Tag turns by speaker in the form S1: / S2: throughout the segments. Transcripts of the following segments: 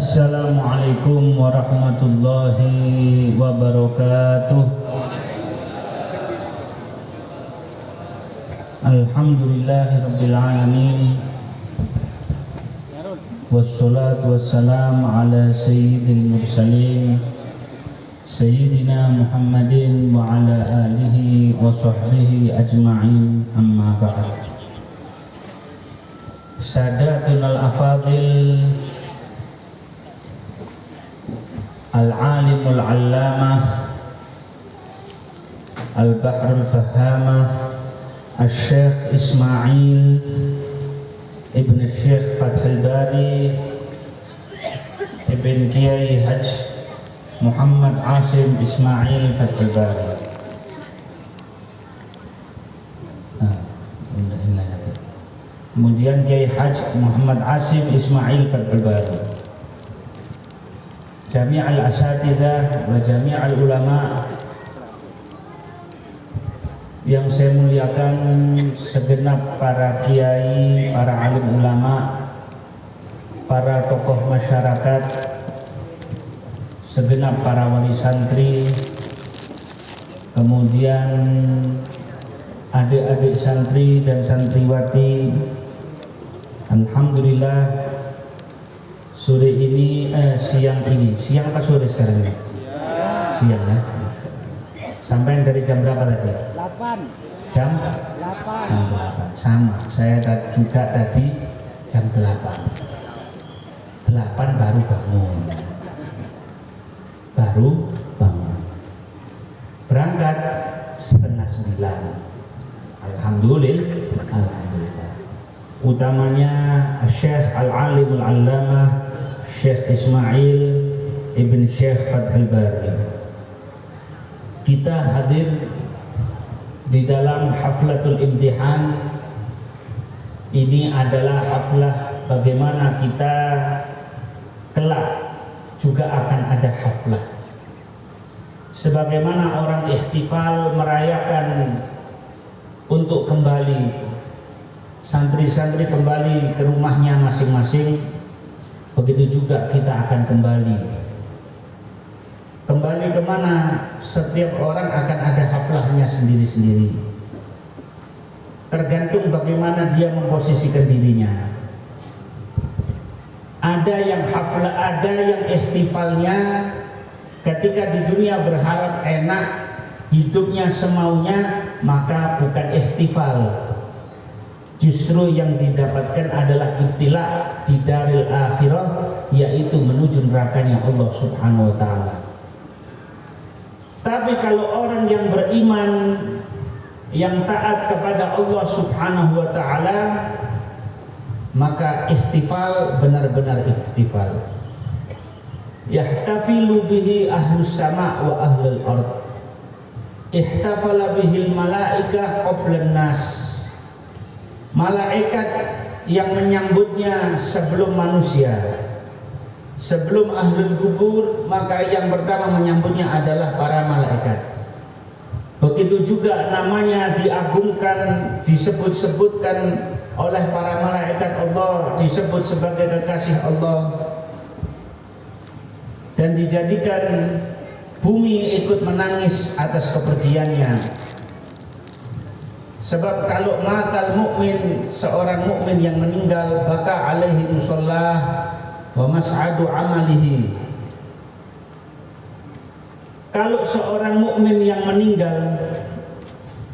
S1: Assalamualaikum warahmatullahi wabarakatuh. Alhamdulillahi alamin. Wassalatu wassalamu ala sayyidil mursalin Sayyidina Muhammadin wa ala alihi wa sahbihi ajma'in, amma ba'd. Sadatunal afadil, al-alimul allamah, al-bahrul fahamah, al-syekh Ismail ibn Syekh Fathul Bari ibn Kiai Haji Muhammad Asim Ismail Fathul Bari. Kemudian Kiai Haji Muhammad Asim Ismail Fathul Bari, Jami'al Asatidzah wa Jami'al Ulama yang saya muliakan, segenap para kiai, para alim ulama, para tokoh masyarakat, segenap para wali santri, kemudian adik-adik santri dan santriwati. Alhamdulillah sore ini, siang apa sore sekarang ini? Siang ya. Sampai dari jam berapa tadi? 8. Jam 8. Sama, saya juga tadi jam 8 baru bangun. Berangkat setengah 9. Alhamdulillah. Utamanya Syekh Al-Alimul Allamah Syekh Ismail ibn Syekh Fathul Bari. Kita hadir di dalam haflatul imtihan. Ini adalah haflah bagaimana kita kelak juga akan ada haflah. Sebagaimana orang ihtifal merayakan untuk kembali, santri-santri kembali ke rumahnya masing-masing, begitu juga kita akan kembali kemana? Setiap orang akan ada haflahnya sendiri-sendiri, tergantung bagaimana dia memposisikan dirinya. Ada yang haflah, ada yang ihtifalnya ketika di dunia berharap enak, hidupnya semaunya, maka bukan ihtifal. Justru yang didapatkan adalah ibtila di daril akhirah, yaitu menuju nerakanya Allah Subhanahu wa ta'ala. Tapi kalau orang yang beriman, yang taat kepada Allah Subhanahu wa ta'ala, maka ihtifal benar-benar ihtifal. Yahtafilu bihi ahlus sama' wa ahlul ard. Ihtafala bihil malaikah qablan nas. Malaikat yang menyambutnya sebelum manusia. Sebelum ahlul kubur, maka yang pertama menyambutnya adalah para malaikat. Begitu juga namanya diagungkan, disebut-sebutkan oleh para malaikat Allah, disebut sebagai kekasih Allah, dan dijadikan bumi ikut menangis atas kepergiannya. Sebab kalau matal mukmin, seorang mukmin yang meninggal, baka alaihi musallah wa mas'adu amalihi. Kalau seorang mukmin yang meninggal,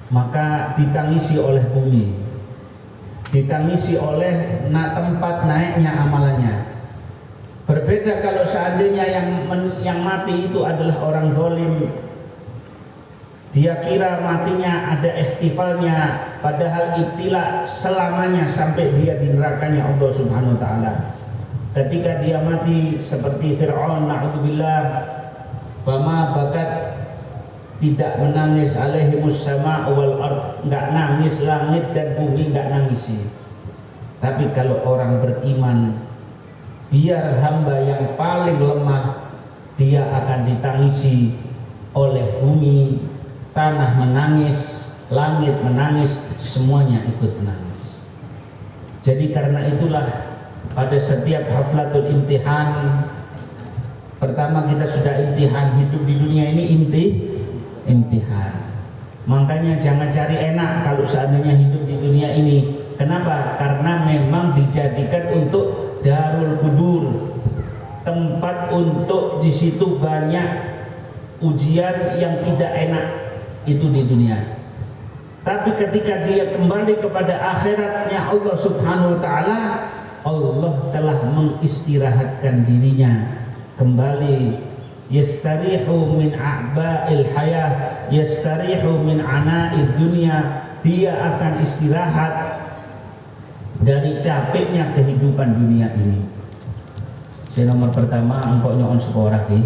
S1: maka ditangisi oleh bumi, ditangisi oleh tempat naiknya amalannya. Berbeda kalau seandainya yang mati itu adalah orang zalim, dia kira matinya ada ihtifalnya, padahal ibtila selamanya sampai dia di nerakanya Allah Subhanahu wa ta'ala. Ketika dia mati seperti Fir'aun, na'udzubillah, fama bakat, tidak menangis alaihimus sama' wal ard, enggak nangis langit dan bumi, enggak nangisi. Tapi kalau orang beriman, biar hamba yang paling lemah, dia akan ditangisi oleh bumi, tanah menangis, langit menangis, semuanya ikut menangis. Jadi karena itulah pada setiap haflatul imtihan. Pertama kita sudah imtihan, hidup di dunia ini imtihan. Makanya jangan cari enak kalau seandainya hidup di dunia ini. Kenapa? Karena memang dijadikan untuk darul kudur, tempat untuk di situ banyak ujian yang tidak enak itu di dunia. Tapi ketika dia kembali kepada akhiratnya Allah Subhanahu wa taala, Allah telah mengistirahatkan dirinya kembali, yastarihu min a'ba'il hayah, yastarihu min ana'id dunya. Dia akan istirahat dari capeknya kehidupan dunia ini. Saya nomor pertama engkau nyon sekolah ki.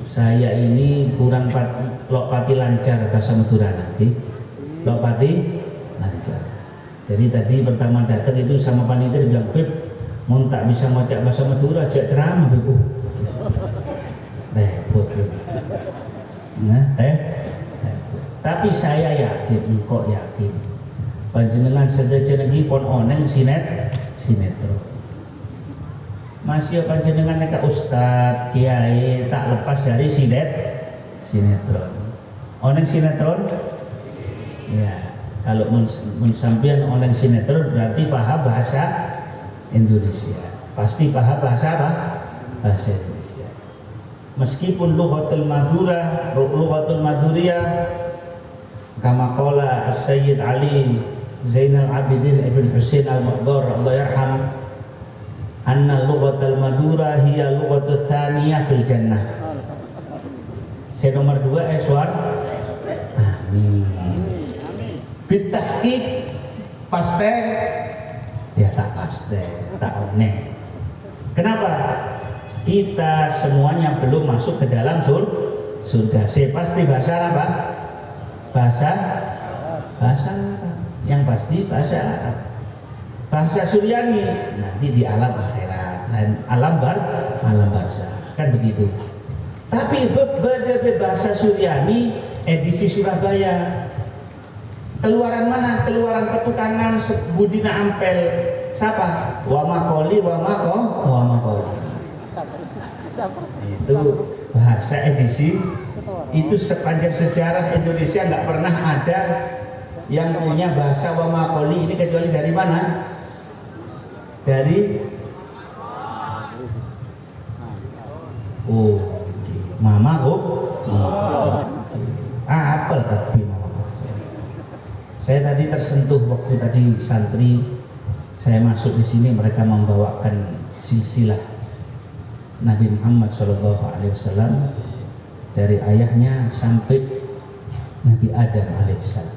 S1: Saya ini kurang pati lancar bahasa Madura nanti. Pati lancar. Jadi tadi pertama datang itu sama panitia bilang, "Beb, mau tak bisa ngocak bahasa Madura, ajak ceramah Beb." Repot. Nah, tapi saya yakin, engkau yakin. Panjenengan sedaya lagi pon oneng sinetron. Masih panjenengan neka ustad, kiai tak lepas dari sinetron. Oneng sinetron? Ya, kalau mensampian oneng sinetron berarti paham bahasa Indonesia. Pasti paham bahasa apa? Bahasa Indonesia. Meskipun lughatul maduriyah kama qala As-Sayyid Ali Zainal Abidin Ibn Husain Al-Maqdar Allah yarham, anna lughatul madura hiya lughatul thaniyah fil jannah. Saya nomor 2 suar. Amin. Bitahqiq paste ya tak paste, tak oneh. Kenapa? Kita semuanya belum masuk ke dalam surga. Saya pasti bahasa apa? Bahasa Arab. Yang pasti bahasa Arab. Bahasa Suryani nanti di alam akhirat dan alam barzakh kan begitu. Tapi bahasa Suryani edisi Surabaya. Keluaran mana? Keluaran petukangan Budina Ampel. Siapa? Wa maqoli wa maqoli. Itu bahasa edisi. Itu sepanjang sejarah Indonesia nggak pernah ada yang punya bahasa wa maqoli ini kecuali dari mana? Dari Mama Guf. Apel tapi Mama Guf. Saya tadi tersentuh waktu tadi santri saya masuk di sini, mereka membawakan silsilah Nabi Muhammad SAW dari ayahnya sampai Nabi Adam alaihissalam.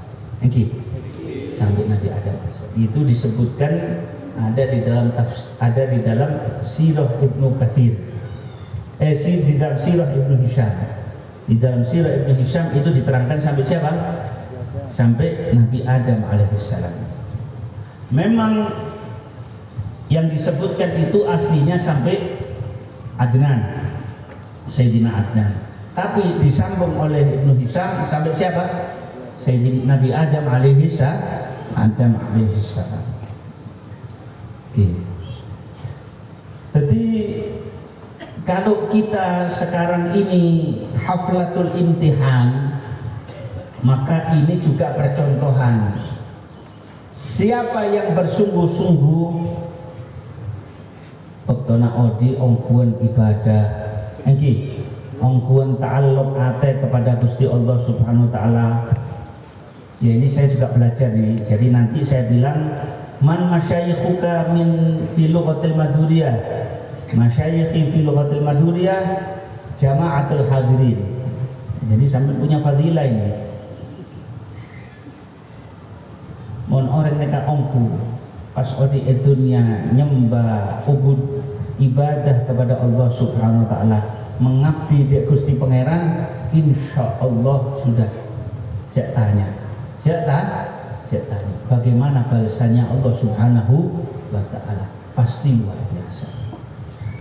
S1: Sampai Nabi Adam alaihissalam. Itu disebutkan ada di dalam Sirah Ibnu Katsir. Di dalam Sirah Ibnu Hisham. Di dalam Sirah Ibnu Hisham itu diterangkan sampai siapa? Sampai Nabi Adam alaihissalam. Memang yang disebutkan itu aslinya sampai Adnan, Sayyidina Adnan. Tapi disambung oleh Ibnu Hisham sampai siapa? Sayyidina Nabi Adam alaihissalam. Jadi kalau kita sekarang ini haflatul imtihan, maka ini juga percontohan. Siapa yang bersungguh-sungguh Bektona odi ongkuan ibadah, ongkuan ta'alluq ate kepada Gusti Allah Subhanahu wa taala. Ya ini saya juga belajar nih. Jadi nanti saya bilang man masyayikhuka min fi lughatil maduriyah. Masyayikhi fi lughatil maduriyah jama'atul hadirin. Jadi sampai punya fadilah ini. Mon orang neka ongku pas odi dunia nyembah ubud ibadah kepada Allah Subhanahu wa taala, mengabdi di Gusti Pangeran, insyaallah sudah jak tanya bagaimana balasannya Allah Subhanahu wa taala, pasti luar biasa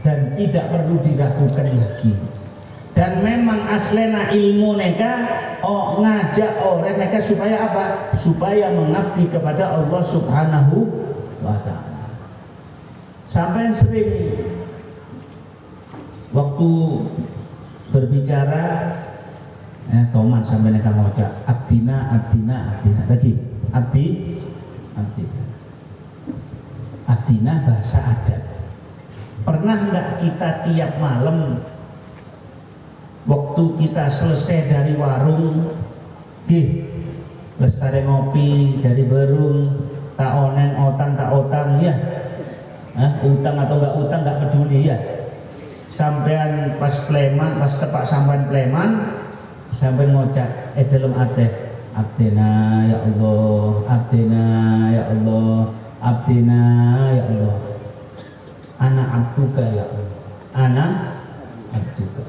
S1: dan tidak perlu diragukan lagi. Dan memang aslena ilmu neka ngajak orang neka supaya apa? Supaya mengabdi kepada Allah Subhanahu wa taala. Sampai sering waktu berbicara Toman sampai neka ngocak abdina lagi abdina bahasa adat. Pernah nggak kita tiap malam waktu kita selesai dari warung lestari ngopi dari berung tak onen tak otang ya, utang atau nggak utang nggak peduli ya, sampean pas Pleman, pas tepak sampean Pleman sampai ngocak dalam ate abdina ya Allah, abdina ya Allah, abdina ya Allah, ana abduka ya Allah, ana abduka.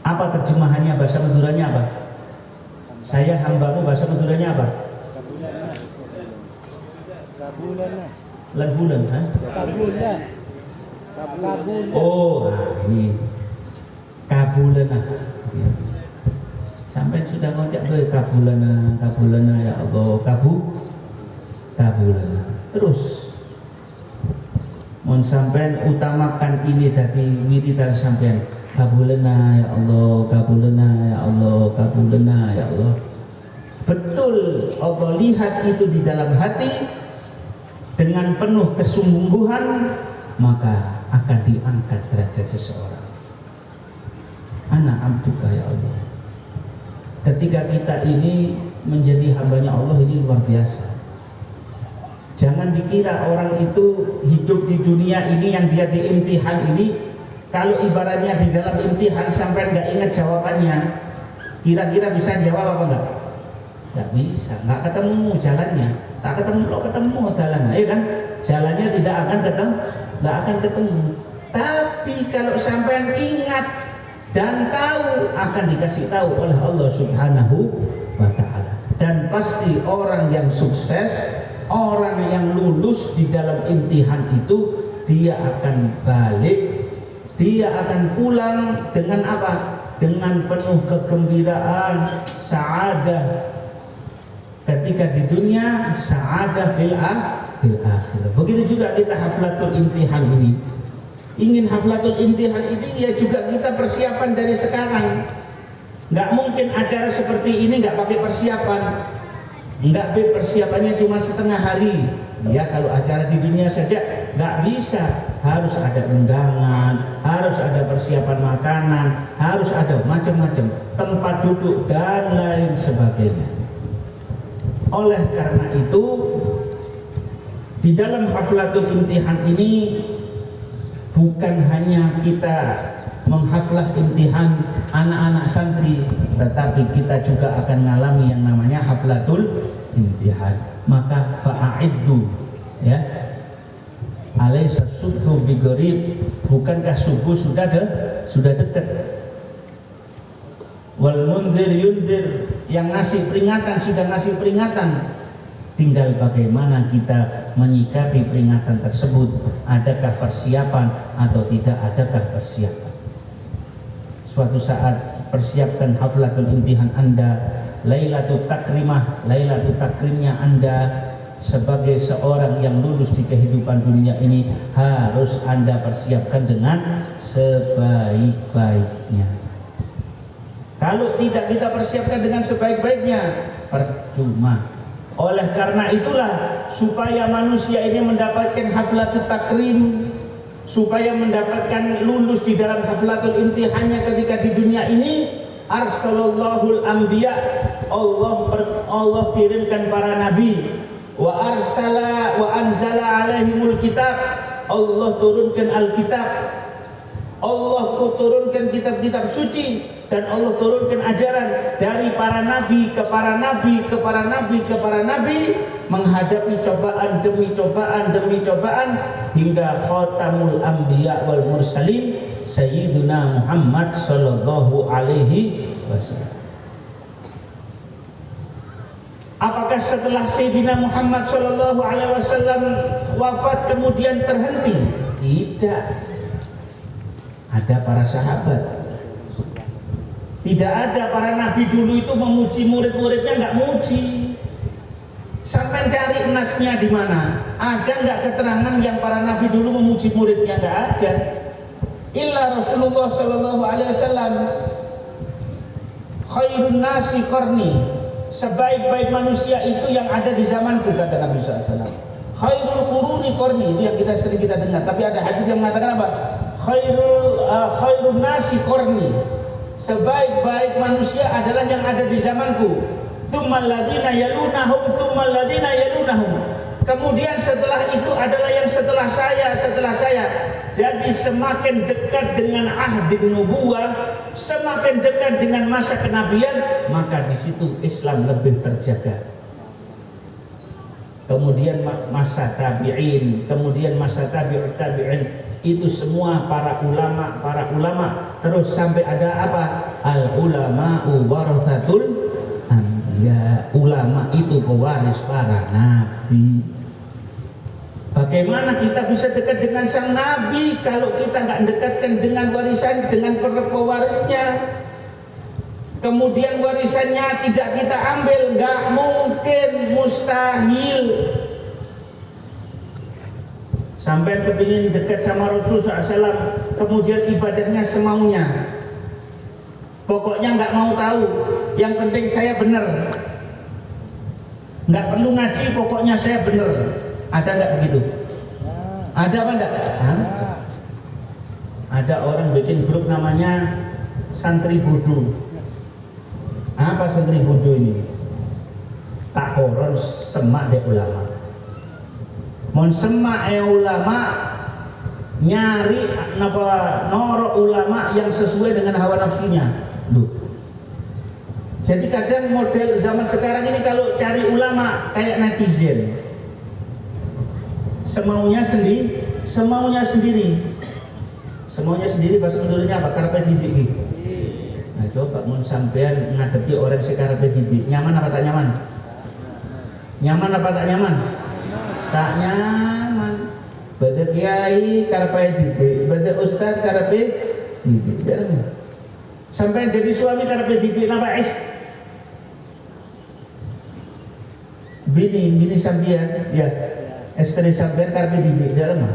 S1: Apa terjemahannya bahasa Maduranya apa? Saya hambamu, bahasa Maduranya apa? Bulan, oh ini kabulana. Sampai sudah ngocak tuh kabulana ya Allah, kabulana. Terus mohon sampean utamakan ini tadi wiridan sampean, kabulana ya Allah, kabulana ya Allah, kabulana ya Allah. Betul Allah lihat itu di dalam hati dengan penuh kesungguhan, maka akan diangkat derajat seseorang. Ana abduka ya Allah. Ketika kita ini menjadi hambanya Allah, ini luar biasa. Jangan dikira orang itu hidup di dunia ini yang dia diimtihan ini, kalau ibaratnya di dalam imtihan sampai nggak ingat jawabannya, kira-kira bisa jawab apa enggak? Nggak bisa, nggak ketemu jalannya, tak ketemu jalannya, ya kan? Jalannya tidak akan ketemu, nggak akan ketemu. Tapi kalau sampai ingat dan tahu, akan dikasih tahu oleh Allah Subhanahu wa Ta'ala. Dan pasti orang yang sukses, orang yang lulus di dalam imtihan itu, dia akan balik, dia akan pulang dengan apa? Dengan penuh kegembiraan, sa'adah ketika di dunia, sa'adah fil akhirah. Begitu juga kita haflatul imtihan ini. Ingin haflatul imtihan ini ya juga kita persiapan dari sekarang. Nggak mungkin acara seperti ini nggak pakai persiapan. Nggak persiapannya cuma setengah hari. Ya kalau acara di dunia saja nggak bisa. Harus ada undangan, harus ada persiapan makanan, harus ada macam-macam tempat duduk dan lain sebagainya. Oleh karena itu, di dalam haflatul imtihan ini bukan hanya kita menghaflah imtihan anak-anak santri, tetapi kita juga akan mengalami yang namanya haflatul imtihan. Maka fa'iddu, ya, alaysa subhu bigharib, bukankah subuh sudah dekat? Wal munzir yunzir, yang ngasih peringatan sudah ngasih peringatan. Tinggal bagaimana kita menyikapi peringatan tersebut. Adakah persiapan atau tidak adakah persiapan? Suatu saat persiapkan haflatul imtihan Anda, Lailatul takrimnya Anda sebagai seorang yang lulus di kehidupan dunia ini, harus Anda persiapkan dengan sebaik-baiknya. Kalau tidak kita persiapkan dengan sebaik-baiknya, percuma. Oleh karena itulah, supaya manusia ini mendapatkan haflatul takrim, supaya mendapatkan lulus di dalam haflatul imtihannya ketika di dunia ini, arsalallahul anbiya, Allah kirimkan para nabi, wa anzala alaihimul kitab, Allah turunkan Alkitab, Allah turunkan kitab-kitab suci, dan Allah turunkan ajaran dari para nabi ke para nabi ke para nabi ke para nabi, menghadapi cobaan demi cobaan demi cobaan, hingga khatamul anbiya wal mursalin Sayyiduna Muhammad sallallahu alaihi wasallam. Apakah setelah Sayyidina Muhammad sallallahu alaihi wasallam wafat kemudian terhenti? Tidak. Ada para sahabat. Tidak ada para nabi dulu itu memuji murid-muridnya, nggak muji. Sampai cari nasnya di mana? Ada nggak keterangan yang para nabi dulu memuji muridnya? Nggak ada. Illa Rasulullah Sallallahu Alaihi Wasallam, khairun nasi qarni, sebaik-baik manusia itu yang ada di zamanku, kata Nabi SAW. Khairul quruni qarni, itu yang kita dengar. Tapi ada hadis yang mengatakan apa? Khairun nasi qarni, sebaik-baik manusia adalah yang ada di zamanku. Tsummal ladzina yalunahum, tsummal ladzina yalunahum. Kemudian setelah itu adalah yang setelah saya. Jadi semakin dekat dengan ahdi nubuwah, semakin dekat dengan masa kenabian, maka di situ Islam lebih terjaga. Kemudian masa tabi'in, kemudian masa tabi'ut tabi'in, itu semua para ulama, terus sampai ada apa? Al ulama'u warathatul anbiya, ulama itu pewaris para nabi. Bagaimana kita bisa dekat dengan sang nabi kalau kita nggak dekatkan dengan warisan, dengan pewarisnya? Kemudian warisannya tidak kita ambil, nggak mungkin, mustahil. Sampai kepingin dekat sama Rasulullah SAW, kemudian ibadahnya semaunya. Pokoknya nggak mau tahu, yang penting saya benar. Nggak perlu ngaji, pokoknya saya benar. Ada nggak begitu? Ada apa enggak? Ada orang bikin grup namanya santri bodoh. Apa santri bodoh ini? Tak koron semak deh ulama. Mon semak ulama, nyari norok ulama yang sesuai dengan hawa nafsunya. Duh. Jadi kadang model zaman sekarang ini kalau cari ulama kayak netizen, semaunya sendiri bahasa Indonesianya apa? Karpe dibik. Nah coba mau sampean ngadepi orang sekarpe dibik, nyaman apa tak nyaman? Nyaman apa tak nyaman? Tak nyaman. Bada kiai karpe dibik, bada ustad karpe dibik. Sampai jadi suami karpe dibik napa is? Bini sampean ya. Istri sampean karpe dibik dalam.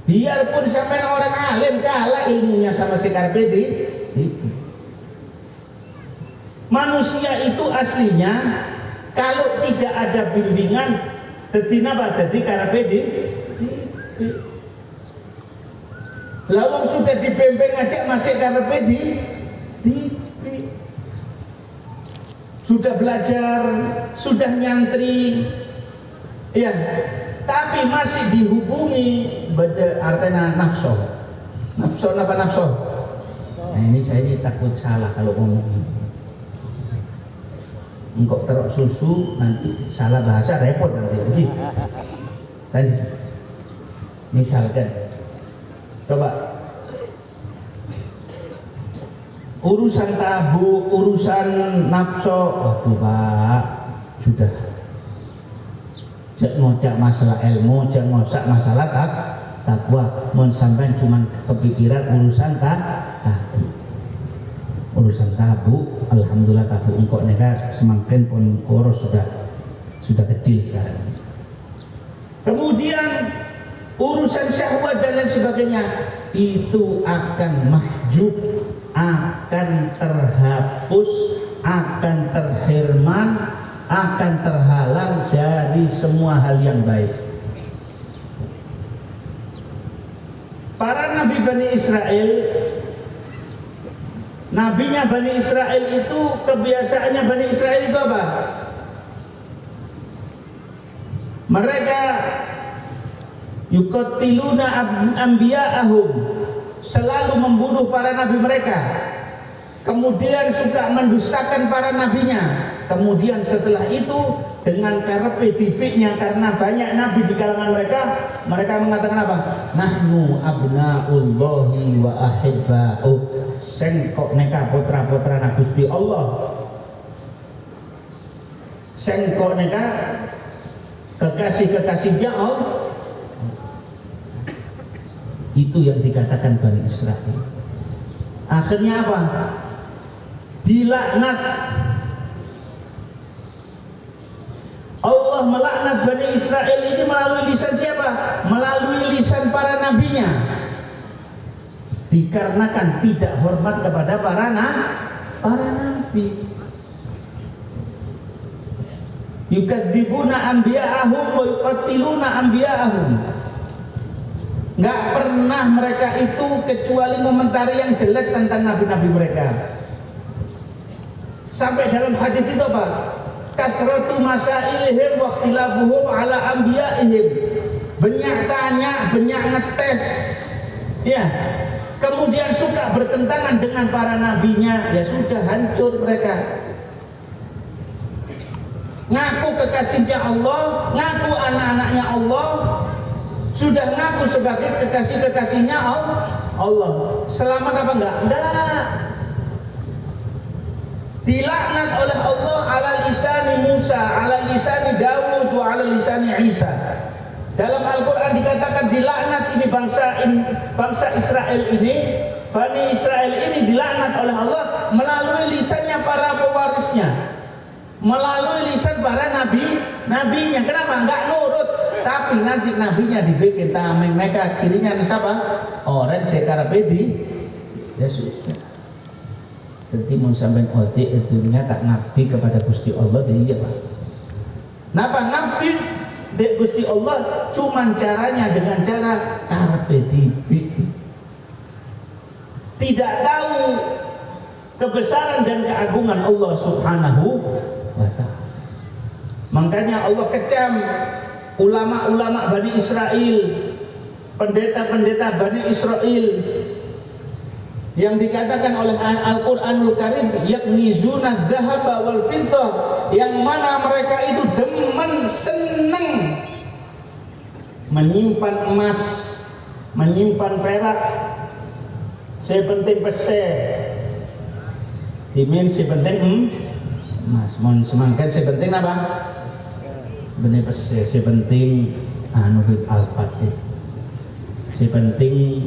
S1: Biarpun sampean orang alim kalah ilmunya sama si karpe dibik. Manusia itu aslinya kalau tidak ada bimbingan, jadi apa? Jadi karpe dibik. Lawang sudah dibimbing aja masih karpe dibik. Sudah belajar, sudah nyantri, ya, tapi masih dihubungi pada artinya nafsu. Nafsu apa nafsu? Nah ini saya ini takut salah kalau ngomong. Engkau terok susu nanti salah bahasa repot nanti. Begitu. Tadi, misalkan, coba urusan tabu, urusan nafsu, waduh Pak, sudah. Jangan ngocak masalah ilmu, jangan ngocak masalah takwa. Mau sampai cuma kepikiran urusan tabu. Urusan tabu, alhamdulillah tabu engkau nega semakin pun koros sudah kecil sekarang. Kemudian urusan syahwat dan lain sebagainya itu akan mahjub, akan terhapus, akan terhirman, akan terhalang dari semua hal yang baik. Para nabi Bani Israel, nabinya Bani Israel itu, kebiasaannya Bani Israel itu apa? Mereka yuqatiluna anbiya'ahum, selalu membunuh para nabi mereka, kemudian suka mendustakan para nabinya. Kemudian setelah itu dengan karepe dibiknya, karena banyak nabi di kalangan mereka mengatakan apa? Nahnu abnaullahi wa ahibba'u, sengkok neka putra-putra Gusti Allah, sengkok neka kekasih-kekasihnya Allah. Itu yang dikatakan Bani Israel. Akhirnya apa? Dilaknat. Allah Allah melaknat Bani Israel ini melalui lisan siapa? Melalui lisan para nabinya. Dikarenakan tidak hormat kepada para nabi. Yukadzibuna anbiya'ahum wa yuqatiluna anbiya'ahum. Nggak pernah mereka itu kecuali komentari yang jelek tentang nabi-nabi mereka. Sampai dalam hadis itu apa? Kasratu masailihim wa ikhtilafuhum ala anbiya'ihim. Banyak tanya, banyak ngetes. Ya. Kemudian suka bertentangan dengan para nabinya, ya sudah hancur mereka. Ngaku kekasihnya Allah, ngaku anak-anaknya Allah, sudah ngaku sebagai kekasih-kekasihnya Allah. Selamat apa enggak? Enggak. Dilaknat oleh Allah ala lisani Musa, ala lisani Dawud, wa ala lisani Isa. Dalam Al-Quran dikatakan dilaknat ini bangsa Israel ini, Bani Israel ini dilaknat oleh Allah melalui lisannya para pewarisnya, melalui lisan para nabinya. Kenapa? Enggak nurut, tapi nanti nabinya dibikin tameng mereka cirinya siapa? Orang sekara pedi, ya sudah. Jadi mau sampai otik itu tak ngabdi kepada Gusti Allah dia iya Pak. Napa ngabdi dek Gusti Allah cuman caranya dengan cara karpe dibi. Tidak tahu kebesaran dan keagungan Allah Subhanahu wa ta'ala. Makanya Allah kecam ulama-ulama Bani Israel, pendeta-pendeta Bani Israel yang dikatakan oleh Al-Quranul Karim yaknizuna dzahaba wal fiddah, yang mana mereka itu demen seneng menyimpan emas, menyimpan perak, sepenting pese dimin sepenting emas, mohon semangkan sepenting apa? Benih pese sepenting anu bit al-fatih, sepenting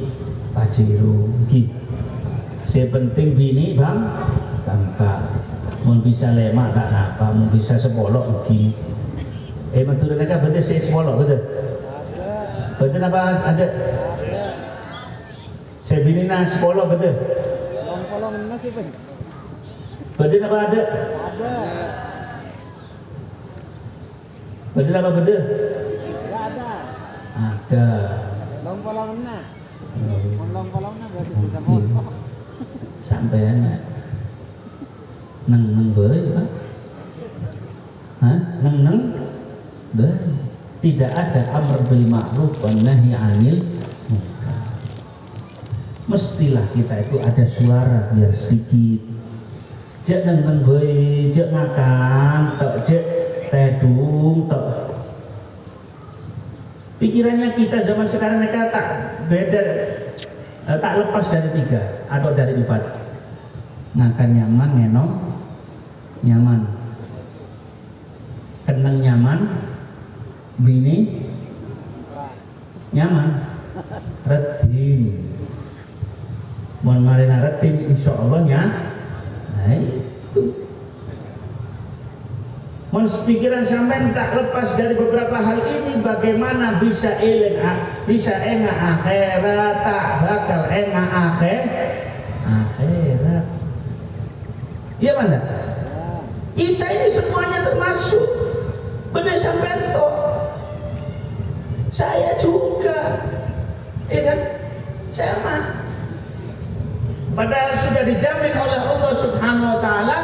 S1: pajero gitu. Sepenting bini bang sampai mau bisa lemak tak apa, mau bisa sepolok lagi. Betul mereka betul saya sepolok betul. Betul apa ada? Saya bini nak sepolok betul. Polong masih betul. Betul apa ada? Ada. Betul apa betul? Ada. Ada. Polong nak. Polong nak berarti bisa potong. Sampai neng bơi Pak. Neng bơi. Tidak ada amr bil ma'ruf wan nahi 'anil munkar. Mestilah kita itu ada suara biar sedikit. Jek neng bơi, jek makan, tok jek tedung, tok. Pikirannya kita zaman sekarang mereka tak beda, tak lepas dari 3 atau dari 4. Makan nyaman, ngenom nyaman, keneng nyaman, bini nyaman, redim. Mohon marina redim, insya Allah nya. Nah itu. Mohon pikiran sampean tak lepas dari beberapa hal ini. Bagaimana bisa eling, bisa enga akhirat, tak bakal enga akhirat. Iya mana? Kita ini semuanya termasuk. Benar sampean toh. Saya juga, ya kan? Sama. Padahal sudah dijamin oleh Allah Subhanahu wa ta'ala,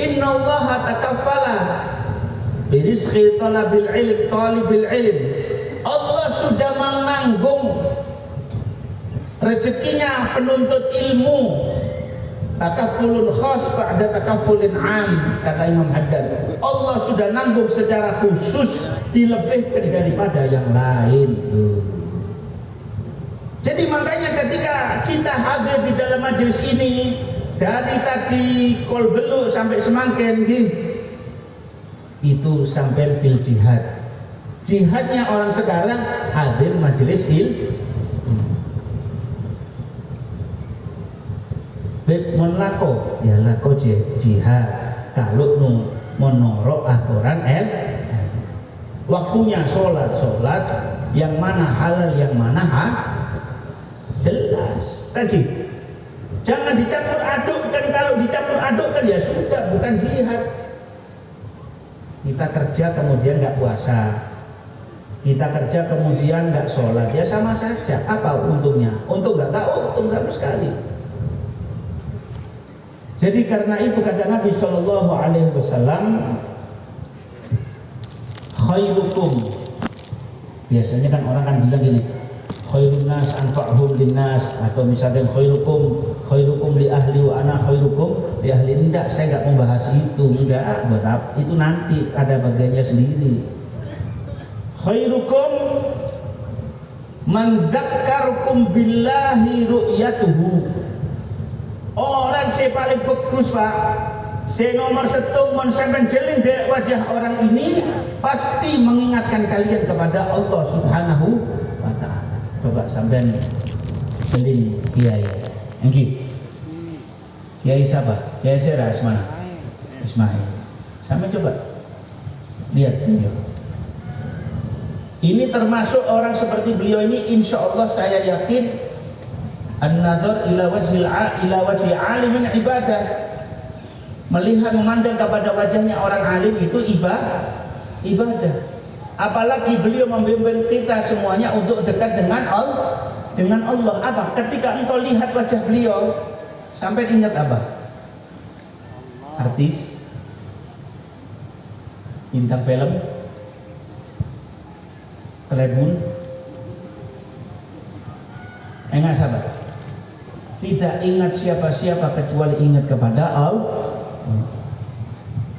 S1: inna Allah takaffala birizqi talabil ilm, talibil ilm. Allah sudah menanggung rezekinya penuntut ilmu. Takaffulun khas ba'da takaffulin am, kata Imam Haddad. Allah sudah nanggung secara khusus, dilebihkan daripada yang lain. Jadi makanya ketika kita hadir di dalam majelis ini, dari tadi kol beluk sampai semangken itu sampai fil jihad. Jihadnya orang sekarang hadir majelis mon lako ya lako jihad kalau nu monorok aturan Waktunya sholat, yang mana halal, yang mana jelas. Lagi, jangan dicampur adukkan. Kalau dicampur adukkan ya sudah, bukan jihad. Kita kerja kemudian nggak puasa, kita kerja kemudian nggak sholat, ya sama saja. Apa untungnya? Untung nggak untung sama sekali. Jadi karena itu kata Nabi Shallallahu Alaihi Wasallam, khairukum, biasanya kan orang kan bilang gini, khairun nas anfa'hum linnas, atau misalnya khairukum li ahli wa ana khairukum li ahli. Enggak, saya enggak membahas itu, enggak, buat apa? Itu nanti ada bagiannya sendiri. Khairukum man dzakkarukum billahi ru'yatuhu. Orang saya paling bagus Pak, saya nomor setung mon sampean jeling dek wajah orang ini pasti mengingatkan kalian kepada Allah Subhanahu wa ta'ala. Coba sampean jeling kiai engki, kiai siapa? Kiai Sera Ismail. Sampai coba lihat beliau. Ini termasuk orang seperti beliau ini, insya Allah saya yakin an-nadhar ila wajhi alimin ibadah. Melihat, memandang kepada wajahnya orang alim itu ibadah. Apalagi beliau membimbing kita semuanya untuk dekat dengan Allah. Apa? Ketika engkau lihat wajah beliau, sampai ingat apa? Artis, bintang film, telebun, enggak sahabat? Tidak ingat siapa-siapa kecuali ingat kepada Allah.